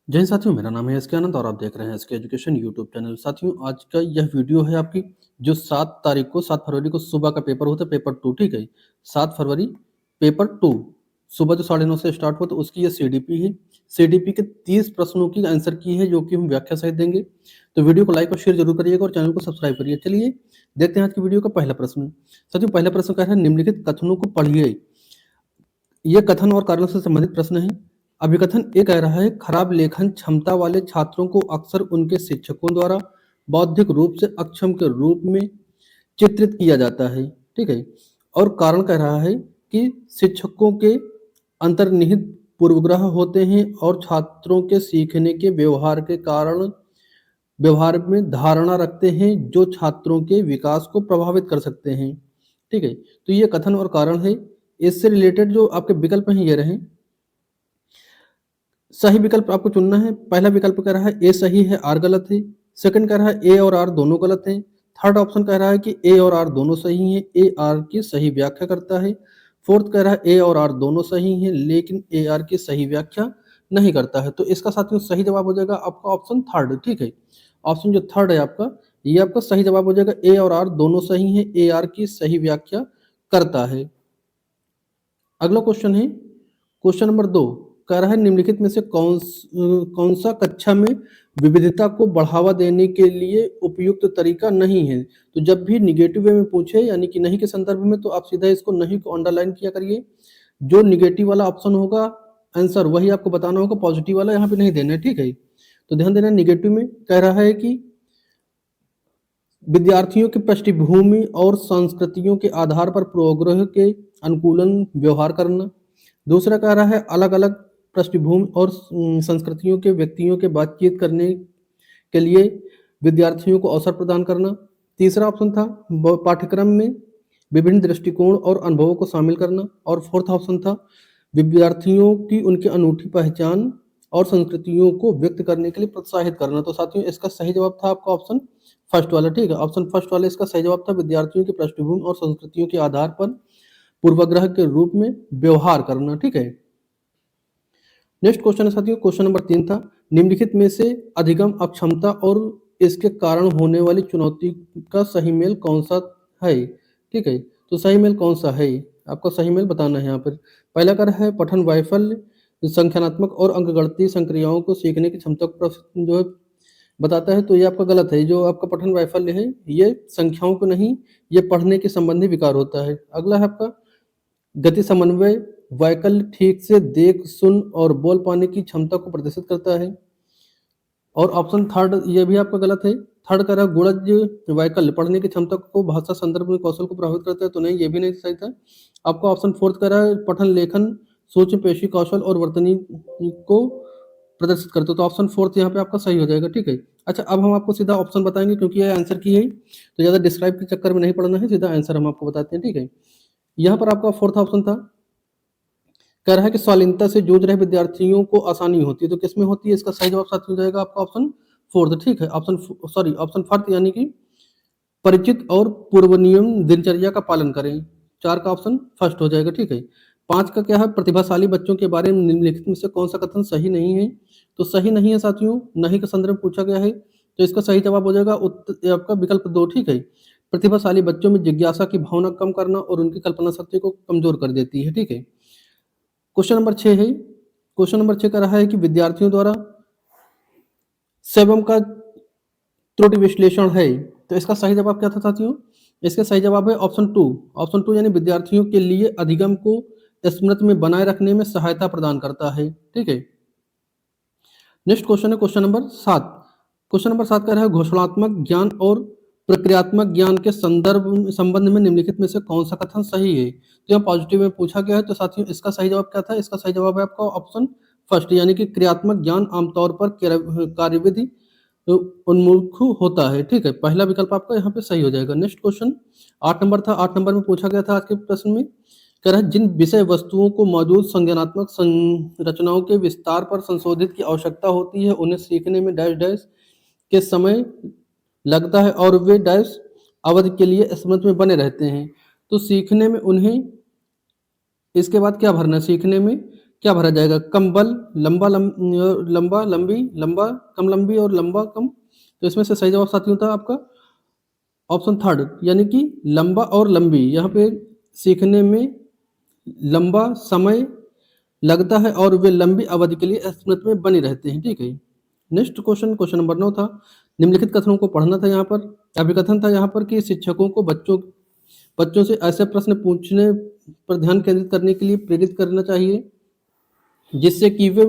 जय हिंद साथियों, मेरा नाम है एसके आनंद और आप देख रहे हैं एसके एजुकेशन यूट्यूब चैनल। साथियों, आज का यह वीडियो है आपकी जो 7 फरवरी को सुबह का पेपर होता है, पेपर 2। ठीक है, 7 फरवरी पेपर 2 सुबह जो 9:30 से स्टार्ट हुआ, तो उसकी ये सीडीपी है। सीडीपी के 30 प्रश्नों की आंसर की है, जो कि हम व्याख्या सहित देंगे। तो वीडियो को लाइक और शेयर जरूर करिएगा और चैनल को सब्सक्राइब करिए। चलिए देखते हैं आज की वीडियो का पहला प्रश्न। साथियों, पहला प्रश्न कह रहा है, निम्नलिखित कथनों को पढ़िए। ये कथन और कारणों से संबंधित प्रश्न है। अभिकथन ए कह रहा है, खराब लेखन क्षमता वाले छात्रों को अक्सर उनके शिक्षकों द्वारा बौद्धिक रूप से अक्षम के रूप में चित्रित किया जाता है। ठीक है, और कारण कह रहा है कि शिक्षकों के अंतर्निहित पूर्वग्रह होते हैं और छात्रों के सीखने के व्यवहार के कारण व्यवहार में धारणा रखते हैं जो छात्रों के विकास को प्रभावित कर सकते हैं। ठीक है, तो ये कथन और कारण है। इससे रिलेटेड जो आपके विकल्प हैं ये रहे। सही विकल्प आपको चुनना है। पहला विकल्प कह रहा है ए सही है, आर गलत है। सेकंड कह रहा है ए और आर दोनों गलत हैं। थर्ड ऑप्शन कह रहा है कि ए और आर दोनों सही हैं, ए आर की सही व्याख्या करता है। फोर्थ कह रहा है ए और आर दोनों सही हैं, लेकिन ए आर की सही व्याख्या नहीं करता है। तो इसका साथियों सही जवाब हो जाएगा आपका ऑप्शन थर्ड। ठीक है, ऑप्शन जो थर्ड है आपका, ये आपका सही जवाब हो जाएगा। ए और आर दोनों सही हैं, ए आर की सही व्याख्या करता है। अगला क्वेश्चन है क्वेश्चन नंबर 2। कह रहा है, निम्नलिखित में से कौन सा कक्षा में विविधता को बढ़ावा देने के लिए उपयुक्त तरीका नहीं है। तो जब भी निगेटिव वे में पूछे यानी कि नहीं के संदर्भ में, तो आप सीधा इसको नहीं को अंडरलाइन किया करिए। जो निगेटिव वाला ऑप्शन होगा आंसर वही आपको बताना होगा, पॉजिटिव वाला यहाँ पे नहीं देना है। ठीक है, तो ध्यान देना। निगेटिव में कह रहा है कि विद्यार्थियों की पृष्ठभूमि और संस्कृतियों के आधार पर पूर्वाग्रह के अनुकूलन व्यवहार करना। दूसरा कह रहा है, अलग अलग पृष्ठभूमि और संस्कृतियों के व्यक्तियों के बातचीत करने के लिए विद्यार्थियों को अवसर प्रदान करना। तीसरा ऑप्शन था पाठ्यक्रम में विभिन्न दृष्टिकोण और अनुभवों को शामिल करना। और फोर्थ ऑप्शन था विद्यार्थियों की उनकी अनूठी पहचान और संस्कृतियों को व्यक्त करने के लिए प्रोत्साहित करना। तो साथियों इसका सही जवाब था आपका ऑप्शन फर्स्ट वाला। ठीक है, ऑप्शन फर्स्ट वाला इसका सही जवाब था, विद्यार्थियों की पृष्ठभूमि और संस्कृतियों के आधार पर पूर्वाग्रह के रूप में व्यवहार करना। ठीक है, नेक्स्ट क्वेश्चन है साथियों, क्वेश्चन नंबर 3 था, निम्नलिखित में से अधिगम अक्षमता और इसके कारण होने वाली चुनौती का सही मेल कौन सा है। ठीक है, तो सही मेल कौन सा है, आपका सही मेल बताना है यहाँ पर। पहला कर है पठन वैफल्य संख्यात्मक और अंकगणितीय संक्रियाओं को सीखने की क्षमता को जो है बताता है। तो ये आपका गलत है। जो आपका पठन वैफल्य है ये संख्याओं को नहीं, ये पढ़ने के संबंधी विकार होता है। अगला है आपका गति समन्वय वैकल्य ठीक से देख सुन और बोल पाने की क्षमता को प्रदर्शित करता है। और ऑप्शन थर्ड ये भी आपका गलत है। थर्ड कह रहा है गुणज वैकल्य पढ़ने की क्षमता को भाषा संदर्भ में कौशल को प्रभावित करता है। तो नहीं, ये भी नहीं सही था। आपका ऑप्शन फोर्थ कह रहा है पठन लेखन सूक्ष्म पेशी कौशल और वर्तनी को प्रदर्शित करते हो। तो ऑप्शन फोर्थ यहाँ पे आपका सही हो जाएगा। ठीक है, अच्छा अब हम आपको सीधा ऑप्शन बताएंगे क्योंकि ये आंसर की है, तो ज़्यादा डिस्क्राइब के चक्कर में नहीं पड़ना है, सीधा आंसर हम आपको बताते हैं। ठीक है, यहाँ पर आपका फोर्थ ऑप्शन था, कह रहा है कि शालीनता से जूझ रहे विद्यार्थियों को आसानी होती है। तो किसमें होती है, इसका सही जवाब साथ हो जाएगा आपका ऑप्शन फोर्थ। ठीक है, ऑप्शन फोर्थ यानी कि परिचित और पूर्व नियम दिनचर्या का पालन करें। 4 का ऑप्शन फर्स्ट हो जाएगा। ठीक है, 5 का क्या है, प्रतिभाशाली बच्चों के बारे में निम्नलिखित में से कौन सा कथन सही नहीं है। तो सही नहीं है साथियों, नहीं के संदर्भ में पूछा गया है, तो इसका सही जवाब हो जाएगा आपका विकल्प 2। ठीक है, प्रतिभाशाली बच्चों में जिज्ञासा की भावना कम करना और उनकी कल्पना शक्ति को कमजोर कर देती है। ठीक है, क्वेश्चन नंबर 6 है, क्वेश्चन नंबर 6 का रहा है कि विद्यार्थियों द्वारा सेवम का त्रुटि विश्लेषण है। तो इसका सही जवाब क्या था साथियों, इसका सही जवाब है ऑप्शन 2। ऑप्शन 2 यानी विद्यार्थियों के लिए अधिगम को स्मृति में बनाए रखने में सहायता प्रदान करता है। ठीक है, नेक्स्ट क्वेश्चन है क्वेश्चन नंबर 7। क्वेश्चन नंबर 7 कह रहा है घोषणात्मक ज्ञान और प्रक्रियात्मक ज्ञान के संबंध में निम्नलिखित में से कौन सा कथन सही है। तो यहाँ पॉजिटिव में पूछा गया है, तो साथियों इसका सही जवाब क्या था, इसका सही जवाब है आपका ऑप्शन फर्स्ट यानी कि क्रियात्मक ज्ञान आमतौर पर कार्यविधि उन्मुख होता है। ठीक है, पहला विकल्प आपका यहाँ पे सही हो जाएगा। नेक्स्ट क्वेश्चन 8 नंबर था, 8 नंबर में पूछा गया था आज के प्रश्न में, कह रहा है जिन विषय वस्तुओं को मौजूद संज्ञानात्मक संरचनाओं के विस्तार पर संशोधित की आवश्यकता होती है उन्हें सीखने में डैश डैश के समय लगता है और वे डैश अवधि के लिए स्मृति में बने रहते हैं। तो सीखने में उन्हें इसके बाद क्या भरना है, सीखने में क्या भरा जाएगा? कंबल, लंबा, लंबी, लंबा, कम लंबी और लंबा, कम। तो इसमें से सही जवाब साथियों था आपका ऑप्शन थर्ड, यानी कि लंबा और लंबी। यहाँ पे सीखने में लंबा समय लगता है और वे लंबी अवधि के लिए स्मृति में बने रहते हैं, ठीक है। नेक्स्ट क्वेश्चन, क्वेश्चन नंबर 9 था, निम्नलिखित कथनों को पढ़ना था यहाँ पर। अभिकथन था यहाँ पर कि शिक्षकों को बच्चों से ऐसे प्रश्न पूछने पर ध्यान केंद्रित करने के लिए प्रेरित करना चाहिए जिससे कि वे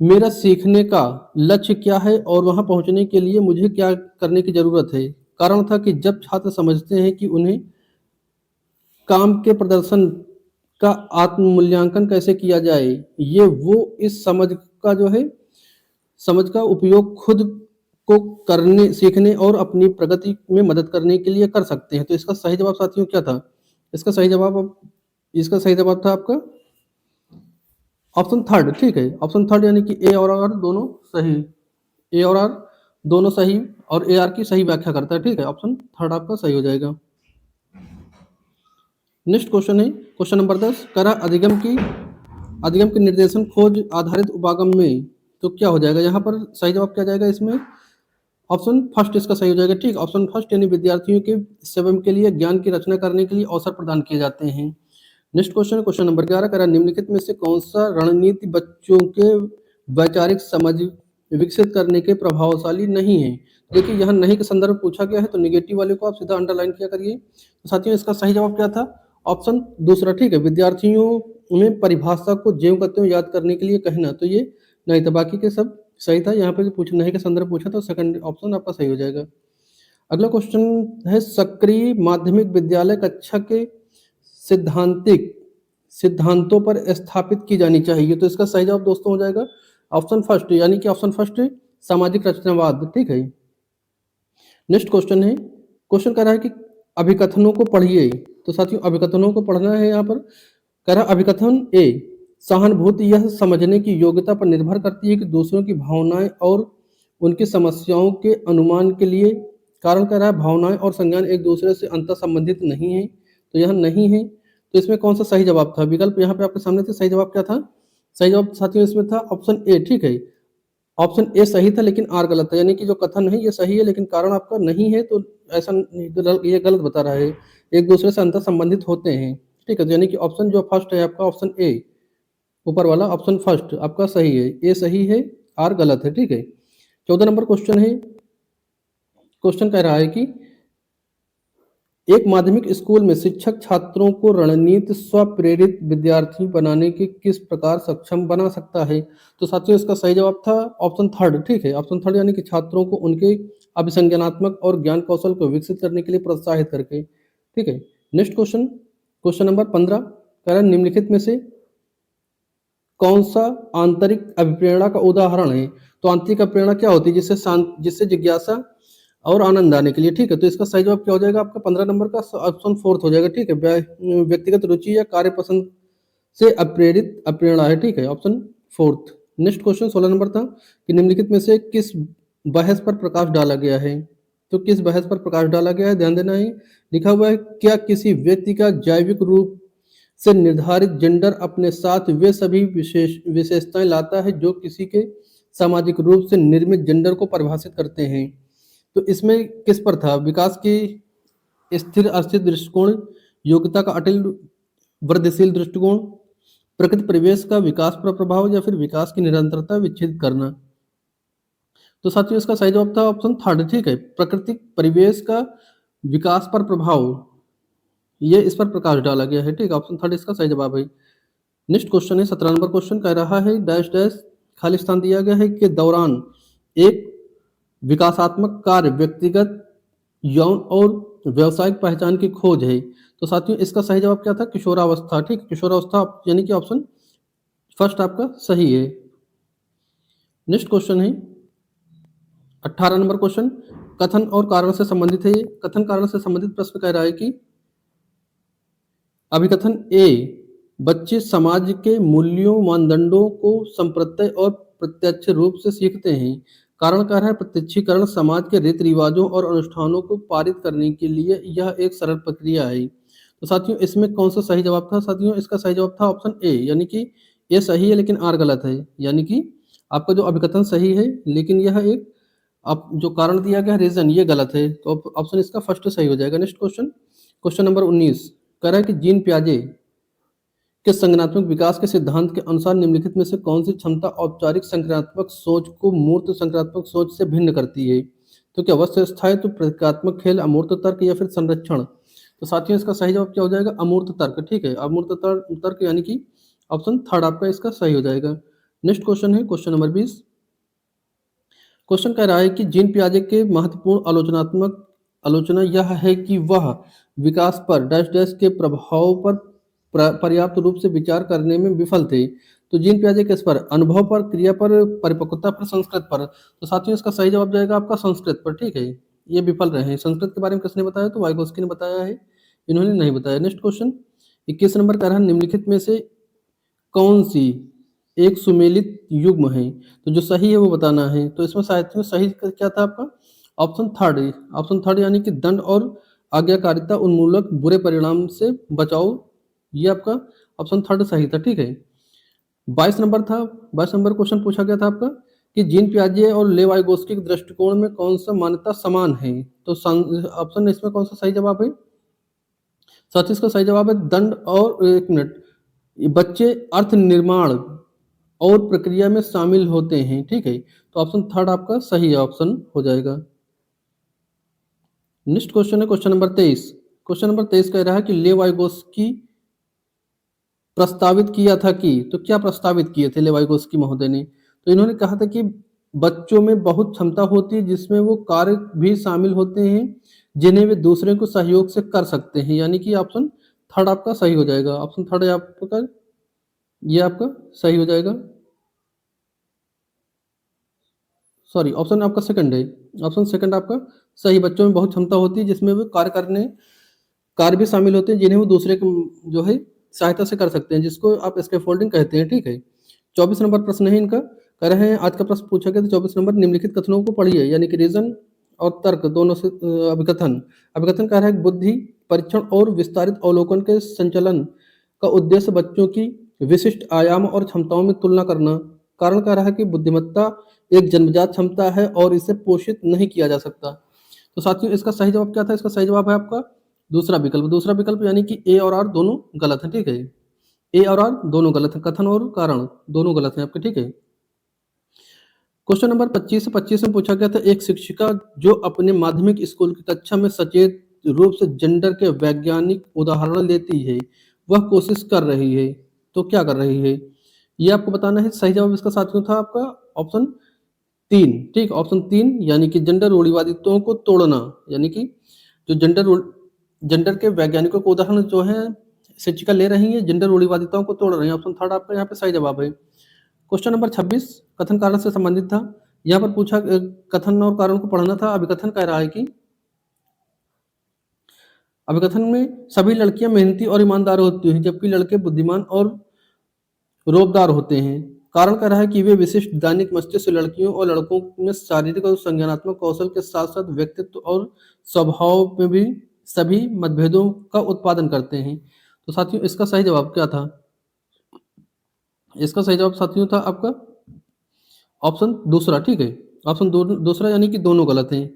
मेरा सीखने का लक्ष्य क्या है और वहां पहुंचने के लिए मुझे क्या करने की जरूरत है। कारण था कि जब छात्र समझते हैं कि उन्हें काम के प्रदर्शन का आत्म मूल्यांकन कैसे किया जाए, ये वो इस समझ का उपयोग खुद को करने सीखने और अपनी प्रगति में मदद करने के लिए कर सकते हैं। तो इसका सही जवाब साथियों क्या था? इसका सही जवाब था आपका ऑप्शन थर्ड, ठीक है। ऑप्शन थर्ड यानी कि ए और आर दोनों सही, ए और आर दोनों सही और ए आर की सही व्याख्या करता है, ठीक है। ऑप्शन थर्ड आपका सही हो जाएगा। नेक्स्ट क्वेश्चन है क्वेश्चन नंबर 10, करा अधिगम के निर्देशन खोज आधारित उपागम में। तो क्या हो जाएगा यहाँ पर? सही जवाब क्या जाएगा इसमें? ऑप्शन फर्स्ट इसका सही हो जाएगा, ठीक। ऑप्शन फर्स्ट यानी विद्यार्थियों के स्वयं के लिए ज्ञान की रचना करने के लिए अवसर प्रदान किए जाते हैं। नेक्स्ट क्वेश्चन, क्वेश्चन नंबर 11, करा निम्नलिखित में से कौन सा रणनीति बच्चों के वैचारिक समझ विकसित करने के प्रभावशाली नहीं है। देखिए यहाँ नहीं के संदर्भ पूछा गया है, तो निगेटिव वाले को आप सीधा अंडरलाइन किया करिए। तो साथियों इसका सही जवाब क्या था? ऑप्शन दूसरा, ठीक है। विद्यार्थियों में परिभाषा को ज्यों का त्यों याद करने के लिए कहना, तो ये नहीं था, बाकी के सब सही था। यहाँ पे पूछ नहीं के संदर्भ पूछा तो सेकंड ऑप्शन आपका सही हो जाएगा। अगला क्वेश्चन है, सक्रिय माध्यमिक विद्यालय कक्षा के सिद्धांतिक सिद्धांतों पर स्थापित की जानी चाहिए। तो इसका सही जवाब दोस्तों हो जाएगा ऑप्शन फर्स्ट, यानी कि ऑप्शन फर्स्ट सामाजिक रचनावाद, ठीक है। नेक्स्ट क्वेश्चन है, क्वेश्चन कह रहा है कि अभिकथनों को पढ़िए। तो साथियों अभिकथनों को पढ़ना है यहाँ पर। कह रहा अभिकथन ए, सहानुभूति यह समझने की योग्यता पर निर्भर करती है कि दूसरों की भावनाएं और उनकी समस्याओं के अनुमान के लिए। कारण कह रहा है भावनाएं और संज्ञान एक दूसरे से अंतर संबंधित नहीं है, तो यह नहीं है। तो इसमें कौन सा सही जवाब था? विकल्प यहाँ पे आपके सामने थे, सही जवाब क्या था? सही जवाब साथियों इसमें था ऑप्शन ए, ठीक है। ऑप्शन ए सही था लेकिन आर गलत था, यानी कि जो कथन है ये सही है लेकिन कारण आपका नहीं है, तो ऐसा ये गलत बता रहा है। एक दूसरे से अंतर संबंधित होते हैं, ठीक है। तो यानी कि ऑप्शन जो फर्स्ट है आपका ऑप्शन ए, ऊपर वाला ऑप्शन फर्स्ट आपका सही है, ए सही है, आर गलत है, ठीक है। 14 नंबर क्वेश्चन है, क्वेश्चन कह रहा है कि एक माध्यमिक स्कूल में शिक्षक छात्रों को रणनीति स्वप्रेरित विद्यार्थी बनाने के किस प्रकार सक्षम बना सकता है। तो साथियों इसका सही जवाब था ऑप्शन थर्ड, ठीक है। ऑप्शन थर्ड यानी कि छात्रों को उनके अभिसंज्ञानात्मक और ज्ञान कौशल को विकसित करने के लिए प्रोत्साहित करके, ठीक है। नेक्स्ट क्वेश्चन, क्वेश्चन नंबर 15, कह रहा है निम्नलिखित में से कौन सा आंतरिक अभिप्रेरणा का उदाहरण है। तो आंतरिक अभिप्रेरणा क्या होती है? जिससे जिज्ञासा और आनंद आने के लिए, ठीक है। तो इसका सही जवाब क्या हो जाएगा आपका 15 नंबर का ऑप्शन फोर्थ हो जाएगा, ठीक है। व्यक्तिगत रुचि या कार्य पसंद से अप्रेरित अप्रेरणा है, ठीक है, option fourth. Next question 16 number था कि निम्नलिखित में से किस बहस पर प्रकाश डाला गया है। तो किस बहस पर प्रकाश डाला गया है, ध्यान देना है। लिखा हुआ है, क्या किसी व्यक्ति का जैविक रूप से निर्धारित जेंडर अपने साथ वे सभी विशेषताएं लाता है जो किसी के सामाजिक रूप से निर्मित जेंडर को परिभाषित करते हैं। तो इसमें किस पर था? विकास की स्थिर अस्थिर दृष्टिकोण, योग्यता का अटल वृद्धिशील दृष्टिकोण, प्रकृति परिवेश का विकास पर प्रभाव, या फिर विकास की निरंतरता विच्छेद करना। तो साथियों इसका सही जवाब था ऑप्शन थर्ड, ठीक है। प्राकृतिक परिवेश का विकास पर प्रभाव, ये इस पर प्रकाश डाला गया है, ठीक। ऑप्शन थर्ड इसका सही जवाब है। नेक्स्ट क्वेश्चन है 17 नंबर क्वेश्चन, कह रहा है डैश डैश खाली स्थान दिया गया है के दौरान एक विकासात्मक कार्य व्यक्तिगत यौन और व्यावसायिक पहचान की खोज है। तो साथियों इसका सही जवाब क्या था? किशोरावस्था, ठीक। किशोरावस्था यानी कि ऑप्शन फर्स्ट आपका सही है। नेक्स्ट क्वेश्चन है 18 नंबर क्वेश्चन, कथन और कारण से संबंधित है। ये कथन कारण से संबंधित प्रश्न कह रहा है कि अभिकथन ए, बच्चे समाज के मूल्यों मानदंडों को संप्रत्यय और प्रत्यक्ष रूप से सीखते हैं। कारण कह रहा है प्रत्यक्षीकरण समाज के रीति रिवाजों और अनुष्ठानों को पारित करने के लिए यह एक सरल प्रक्रिया है। तो साथियों इसमें कौन सा सही जवाब था? साथियों इसका सही जवाब था ऑप्शन ए, यानी कि ए सही है लेकिन आर गलत है, यानी कि आपका जो अभिकथन सही है लेकिन यह एक आप जो कारण दिया गया है रीज़न ये गलत है, तो ऑप्शन इसका फर्स्ट सही हो जाएगा। नेक्स्ट क्वेश्चन, क्वेश्चन नंबर 19 कह रहा है कि जीन पियाजे के संज्ञानात्मक विकास के सिद्धांत के अनुसार निम्नलिखित में से कौन सी क्षमता औपचारिक संज्ञानात्मक सोच को मूर्त संज्ञानात्मक सोच से भिन्न करती है? तो क्या वस्तु स्थायित्व, प्रतीकात्मक खेल, अमूर्त तर्क या फिर संरक्षण? तो साथियों इसका सही जवाब क्या हो जाएगा? अमूर्त तर्क। ठीक है, अमूर्त तर्क यानी कि ऑप्शन थर्ड आपका इसका सही हो जाएगा। नेक्स्ट क्वेश्चन है क्वेश्चन नंबर 20। क्वेश्चन कह रहा है कि जीन पियाजे के महत्वपूर्ण आलोचनात्मक आलोचना यह है कि वह विकास पर डैश डैश के प्रभाव पर पर्याप्त रूप से विचार करने में विफल थे। तो जीन पियाजे किस पर? अनुभव पर, क्रिया पर, परिपक्वता पर, संस्कृत पर। तो साथियों इसका सही जवाब जाएगा आपका संस्कृत पर। ठीक है, ये विफल रहे हैं। संस्कृत के बारे में किसने बताया? तो वाइगोस्की ने बताया है, इन्होंने नहीं बताया। नेक्स्ट क्वेश्चन 21 नंबर कह रहा है निम्नलिखित में से कौन सी एक सुमेलित युग्म है? तो जो सही है वो बताना है। तो इसमें साथियों सही क्या था आपका? ऑप्शन थर्ड है। ऑप्शन थर्ड यानी कि दंड और आज्ञाकारिता उन्मूलक बुरे परिणाम से बचाओ, ये आपका ऑप्शन थर्ड सही था। ठीक है, 22 नंबर था। 22 नंबर क्वेश्चन पूछा गया था आपका कि जीन पियाजे और लेवाइगोस्की के दृष्टिकोण में कौन सा मान्यता समान है? तो ऑप्शन इसमें कौन सा सही जवाब है? साथ इसका सही जवाब है दंड और एक मिनट, ये बच्चे अर्थ निर्माण और प्रक्रिया में शामिल होते हैं। ठीक है, तो ऑप्शन थर्ड आपका सही ऑप्शन हो जाएगा। नेक्स्ट क्वेश्चन है क्वेश्चन नंबर 23। क्वेश्चन नंबर 23 कह रहा है कि लेवाइगोस्की प्रस्तावित किया था कि, तो क्या प्रस्तावित किए थे लेवाइगोस्की महोदय ने? तो इन्होंने कहा था कि बच्चों में बहुत क्षमता होती है जिसमें वो कार्य भी शामिल होते हैं जिन्हें वे दूसरे को सहयोग से कर सकते हैं, यानी कि ऑप्शन थर्ड आपका सही हो जाएगा। ऑप्शन थर्ड है आपका, ये आपका सही हो जाएगा। सॉरी, ऑप्शन आपका सेकंड है। ऑप्शन सेकंड आपका सही, बच्चों में बहुत क्षमता होती है जिसमें वो कार्य भी शामिल होते हैं जिन्हें वो दूसरे को जो है सहायता से कर सकते हैं, जिसको आप स्कैफोल्डिंग कहते हैं। ठीक है, 24 नंबर प्रश्न है इनका। कह रहे हैं आज का प्रश्न पूछा गया था 24 नंबर, निम्नलिखित कथनों को पढ़िए, यानी कि रीजन और तर्क दोनों से अभिकथन। अभिकथन कह रहा है बुद्धि परीक्षण और विस्तारित अवलोकन के संचालन का उद्देश्य बच्चों की विशिष्ट आयाम और क्षमताओं में तुलना करना। कारण कह रहा है कि बुद्धिमत्ता एक जन्मजात क्षमता है और इसे पोषित नहीं किया जा सकता। तो साथियों इसका सही जवाब क्या था? इसका सही जवाब है आपका दूसरा विकल्प। दूसरा विकल्प यानी कि ए और आर दोनों गलत है। ठीक है, ए और आर दोनों गलत है, कथन और कारण दोनों गलत है आपके। ठीक है, क्वेश्चन नंबर 25 में पूछा गया था एक शिक्षिका जो अपने माध्यमिक स्कूल की कक्षा में सचेत रूप से जेंडर के वैज्ञानिक उदाहरण लेती है, वह कोशिश कर रही है, तो क्या कर रही है? ये आपको बताना है। सही जवाब इसका साथियों था आपका ऑप्शन तीन। ठीक, ऑप्शन तीन यानी कि जेंडर रूढ़िवादित्वों को तोड़ना, यानी कि जो जेंडर के वैज्ञानिकों को उदाहरण जो है शिक्षिका ले रही है, जेंडर रूढ़िवादिताओं को तोड़ रही है। ऑप्शन थर्ड आपका यहाँ पे सही जवाब है। क्वेश्चन नंबर 26 कथन कारण से संबंधित था। यहाँ पर पूछा कथन और कारण को पढ़ना था। अभिकथन कह रहा है कि अभिकथन में सभी लड़कियां मेहनती और ईमानदार होती हैं जबकि लड़के बुद्धिमान और रोबदार होते हैं। कारण कह रहा है कि वे विशिष्ट दैनिक मस्तिष्क लड़कियों और लड़कों में शारीरिक और संज्ञानात्मक कौशल के साथ साथ व्यक्तित्व और स्वभाव में भी सभी मतभेदों का उत्पादन करते हैं। तो साथियों इसका सही जवाब क्या था? इसका सही जवाब साथियों था आपका ऑप्शन दूसरा। ठीक है, ऑप्शन दूसरा यानी कि दोनों गलत हैं,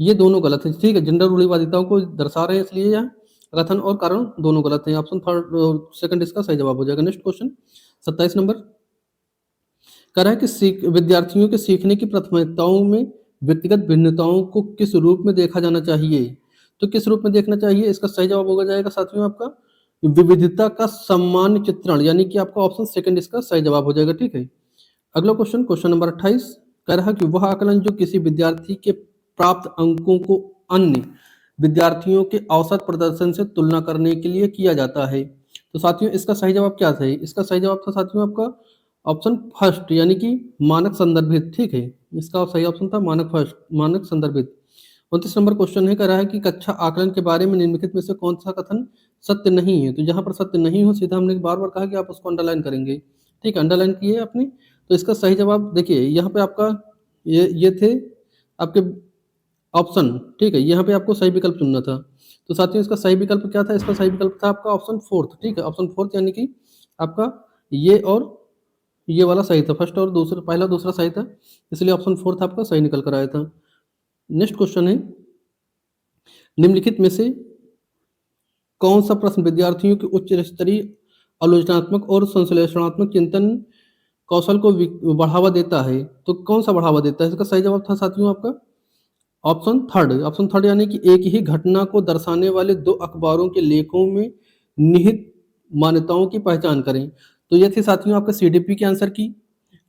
ये दोनों गलत हैं। ठीक है, जेंडर रूढ़िवादिताओं को दर्शा रहे हैं इसलिए यहाँ कथन और कारण दोनों गलत हैं। ऑप्शन थर्ड सेकंड इसका सही जवाब हो जाएगा। नेक्स्ट क्वेश्चन 27 नंबर कह रहा है कि विद्यार्थियों के सीखने की प्राथमिकताओं में व्यक्तिगत भिन्नताओं को किस रूप में देखा जाना चाहिए? तो किस रूप में देखना चाहिए? इसका सही जवाब होगा जाएगा साथियों आपका विविधता का सम्मान चित्रण, यानी कि आपका ऑप्शन सेकंड इसका सही जवाब हो जाएगा। ठीक है, अगला क्वेश्चन क्वेश्चन नंबर 28 कह रहा है कि वह आकलन जो किसी विद्यार्थी के प्राप्त अंकों को अन्य विद्यार्थियों के औसत प्रदर्शन से तुलना करने के लिए किया जाता है। तो साथियों इसका सही जवाब क्या था? इसका सही जवाब था साथियों आपका ऑप्शन फर्स्ट, यानी कि मानक संदर्भित। ठीक है, इसका सही ऑप्शन था मानक फर्स्ट, मानक संदर्भित। 29 नंबर क्वेश्चन है कह रहा है कि कक्षा आकलन के बारे में निम्नलिखित में से कौन सा कथन सत्य नहीं है? तो जहां पर सत्य नहीं हो सीधा हमने बार बार कहा कि आप उसको अंडरलाइन करेंगे। ठीक है, अंडरलाइन किए आपने। तो इसका सही जवाब देखिए यहाँ पे आपका ये थे आपके ऑप्शन। ठीक है, यहाँ पे आपको सही विकल्प चुनना था। तो साथियों इसका सही विकल्प क्या था? इसका सही विकल्प था आपका ऑप्शन फोर्थ। ठीक है, ऑप्शन फोर्थ यानी कि आपका ये और ये वाला सही था, फर्स्ट और दूसरा, पहला दूसरा सही था, इसलिए ऑप्शन 4 आपका सही निकल कर आया था। नेक्स्ट क्वेश्चन है, निम्नलिखित में से कौन सा प्रश्न विद्यार्थियों के उच्च स्तरीय आलोचनात्मक और संश्लेषणात्मक चिंतन कौशल को बढ़ावा देता है? तो कौन सा बढ़ावा देता है? इसका सही जवाब था साथियों आपका ऑप्शन थर्ड। ऑप्शन थर्ड यानी कि एक ही घटना को दर्शाने वाले दो अखबारों के लेखों में निहित मान्यताओं की पहचान करें। तो ये थी साथियों आपका सीडीपी के आंसर की।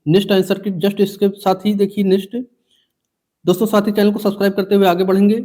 नेक्स्ट आंसर की जस्ट इसके साथ ही देखिए नेक्स्ट दोस्तों, साथ ही चैनल को सब्सक्राइब करते हुए आगे बढ़ेंगे।